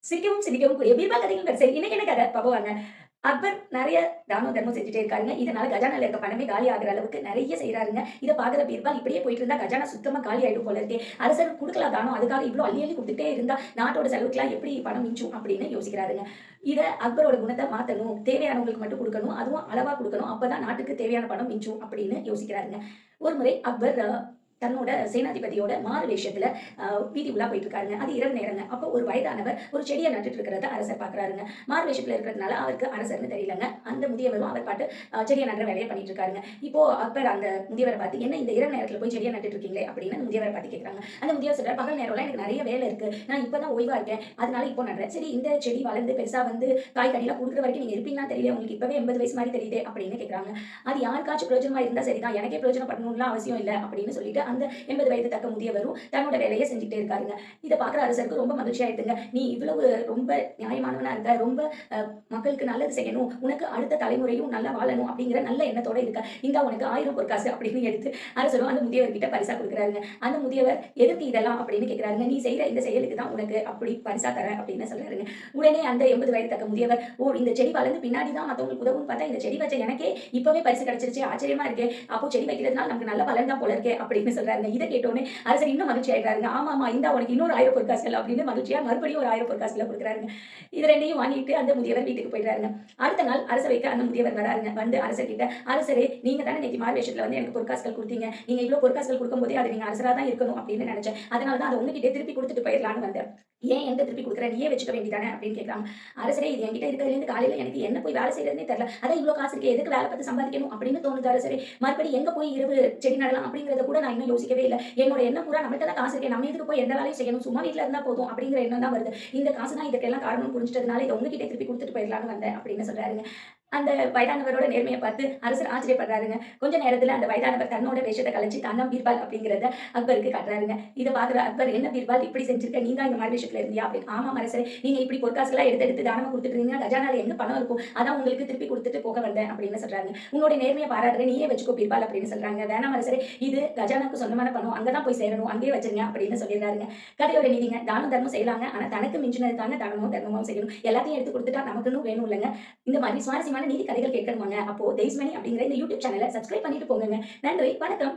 சிரிக்கவும் சிரிக்கவும் கூடிய பீர்பால் கதைகள் வரிசை. இன்னைக்கு என்ன கதை பார்ப்போம். அக்பர் நெறைய தானம் தர்மம் செஞ்சுட்டே இருக்காருங்க. இதனால கஜானால இருக்க பணமே காலி ஆகுற அளவுக்கு நெறைய செய்றாருங்க. இத பார்க்குற பீர்பால் இப்படியே போயிட்டு இருந்தா கஜானா சுத்தமா காலி ஆயிடும் போல இருக்கே. அரசர் குடுக்கலாம் தானம். அதுக்காக இவ்ளோ அள்ளி அள்ளி குடுத்துட்டே இருந்தா நாட்டோட செலவுக்குலாம் எப்படி பணம் மிஞ்சும் அப்படின்னு யோசிக்கிறாருங்க. இத அக்பரோட குணத்த மாத்தணும். தேவையானவங்களுக்கு மட்டும் குடுக்கணும். அதுவும் அளவா குடுக்கணும். அப்பதான் நாட்டுக்கு தேவையான பணம் மிஞ்சும் அப்படின்னு யோசிக்கிறாருங்க. ஒரு முறை அக்பர் தன்னோட சேனாதிபதியோட மாறு வேஷத்துல வீதி உலா போயிட்டு இருக்காருங்க. அது இரவு நேரங்க. அப்போ ஒரு வயதானவர் ஒரு செடிய நட்டுட்டு இருக்கிறத அரசர் பார்க்குறாருங்க. மாறு வேஷத்துல இருக்கிறதுனால அவருக்கு அரசர்ன்னு தெரியலங்க. அந்த முதியவரும் அவர் பாட்டு செடிய நடுற வேலைய பண்ணிட்டு இருக்காருங்க. இப்போ அக்பர் அந்த முதியவரை பார்த்து, "என்ன இந்த இரவு நேரத்துல போய் செடிய நட்டுட்டு இருக்கீங்களே?" அப்படின்னு அந்த முதியவரை பார்த்து கேட்குறாங்க. அந்த முதியவர் சொல்றாரு, "பகல் நேரம்லாம் எனக்கு நெறைய வேலை இருக்கு. நான் இப்பதான் ஓய்வா இருக்கேன். அதனால இப்போ நடுறேன். சரி இந்த செடி வளர்ந்து பெருசா வந்து காய் கனிலாம் குடுக்குற வரைக்கும் நீங்க இருப்பீங்களான்னு தெரியல. உங்களுக்கு இப்பவே 80 வயசு மாரி தெரியுதே" அப்படின்னு கேட்குறாங்க. "அது யாருக்காச்சும் பிரயோஜனமா இருந்தா சரிதான். எனக்கே பிரயோஜனப்படணும்லாம் அவசியம் இல்ல" அப்படின்னு சொல்லிட்டு அந்த 80 வயது தக்க முதியவரும் தன்னோட வேலைய செஞ்சுட்டே இருக்காருங்க. இத பார்க்குற அரசருக்கு ரொம்ப மகிழ்ச்சி ஆயிடுதுங்க. "நீ இவ்வளவு ரொம்ப நியாயமானவனா இருக்க. ரொம்ப மக்களுக்கு நல்லது செய்யணும். உனக்கு அடுத்த தலைமுறையும் நல்லா வாழணும் அப்படிங்கிற நல்ல எண்ணத்தோட இருக்க. இந்தா உனக்கு 1000 பொற்காசு" அப்படின்னு எடுத்து அரசரும் அந்த முதியவர்கிட்ட பரிசா குடுக்குறாருங்க. அந்த முதியவர், "எதுக்கு இதெல்லாம்?" அப்படின்னு கேட்குறாருங்க. "நீ செய்ற இந்த செயலுக்கு தான் உனக்கு அப்படி பரிசா தரேன்" அப்படின்னு சொல்றாருங்க. உடனே அந்த 80 வயது தக்க முதியவர், "ஓ! இந்த செடி வளர்ந்து பின்னாடி தான் மத்தவங்களுக்கு உதவும்னு பார்த்தா, இந்த செடி வச்ச எனக்கே இப்பவே பரிசு கிடைச்சிருச்சே! ஆச்சரியமா இருக்கே! அப்போ செடி வைக்கிறதுனால நமக்கு நல்ல பலன் தான் போல இருக்கே!" அப்படின்னு சொல்றாருங்க. இத கேட்டோனே அரசர் இன்னும் மகிழ்ச்சி ஆயிடுறாருங்க. ஆமாமா, இந்தா உனக்கு இன்னொரு 1000 பொற்காசுகள் அப்படின்னு மகிழ்ச்சியா மறுபடியும் ஒரு 1000 பொற்காசுகள குடுக்குறாருங்க. இது 2யும் வாங்கிட்டு அந்த முதியவர் வீட்டுக்கு போயிடுறாருங்க. அடுத்த நாள் அரசவைக்கு அந்த முதியவர் வராருங்க. வந்து அரசர்கிட்ட, "அரசரே, நீங்க தானே நேத்து மாறு வேஷத்துல வந்து எனக்கு பொற்காசுகள் குடுத்தீங்க. நீங்க இவ்ளோ பொற்காசுகள் குடுக்கும்போதே அது நீங்க அரசரா தான் இருக்கணும் அப்படின்னு நெனச்சேன். அதனால தான் அத உங்ககிட்டயே திருப்பி குடுத்துட்டு போயிரலான்னு வந்தேன். ஏன் என்ட்ட திருப்பி குடுக்குற? நீயே வச்சுக்க வேண்டியதானே" அப்படின்னு கேட்குறாங்க. "அரசரே, இது என்கிட்ட இருக்கிறதுலேருந்து காலையில எனக்கு என்ன போய் வேலை செய்றதுன்னே தெரியல. அதான் இவ்ளோ காசு இருக்கே, எதுக்கு வேலை பார்த்து சம்பாதிக்கணும் அப்படின்னு தோணுது அரசரே. மறுபடி எங்க போய் இரவு செடி நடலாம் அப்படிங்கிறத கூட நான் இன்னும் யோசிக்கவே இல்ல. என்னோட எண்ணம் பூரா நம்மள்ட்ட தான் காசு இருக்கே. நம்ம எதுக்கு போய் எந்த வேலையும் செய்யணும்? சும்மா வீட்ல இருந்தா போதும் அப்படிங்கிற எண்ணம் தான் வருது. இந்த காசு தான் இதுக்கெல்லாம் காரணம்னு புரிஞ்சுட்டதுனால இத உங்ககிட்டயே திருப்பி குடுத்துட்டு போயிரலான்னு வந்தேன்" அப்படின்னு சொல்றாருங்க. அந்த வயதானவரோட நேர்மைய பார்த்து அரசர் ஆச்சரியப்படுறாருங்க. கொஞ்ச நேரத்துல அந்த வயதானவர் தன்னோட வேஷத்த கலச்சு தான் தான் பீர்பால் அப்படிங்கிறத அக்பருக்கு காட்டுறாருங்க. இத பார்க்குற அக்பர், "என்ன பீர்பால் இப்படி செஞ்சிருக்க? நீ தான் இந்த மாறு வேஷத்துல இருந்தியா?" அப்படின்னு. "ஆமாம் அரசரே. நீங்க இப்படி பொற்காசுகளா எடுத்து எடுத்து தானமா குடுத்துட்டு இருந்தீங்கன்னா, கஜானால எங்க பணம் இருக்கும்? அதான் உங்களுக்கு திருப்பி குடுத்துட்டு போக வந்தேன்" அப்படின்னு சொல்றாருங்க. "உன்னோட நேர்மைய பாராட்டுறேன். நீயே வச்சுக்கோ பீர்பால்" அப்படின்னு சொல்றாங்க. "வேணாம் அரசரே. இது கஜானாக்கு சொந்தமான பணம். அங்க தான் போய் சேரணும். அங்கேயே வச்சுருங்க" அப்படின்னு சொல்லிடுறாருங்க. கதையோட நீதிங்க. தானம் தர்மம் செய்யலாங்க. ஆனா தனக்கு மிஞ்சினது தாங்க தானமும் தர்மமும் செய்யணும். எல்லாத்தையும் எடுத்து குடுத்துட்டா நமக்குன்னு வேணும் இல்லங்க. இந்த மாதிரி சுவாரஸ்யமான நீதி கதைகள் கேட்கணுமாங்க, அப்போ தெய்ஸ்மணி அப்படிங்கிற இந்த யூடியூப் சேனல சப்ஸ்கிரைப் பண்ணிட்டு போங்கங்க. நன்றி, வணக்கம்.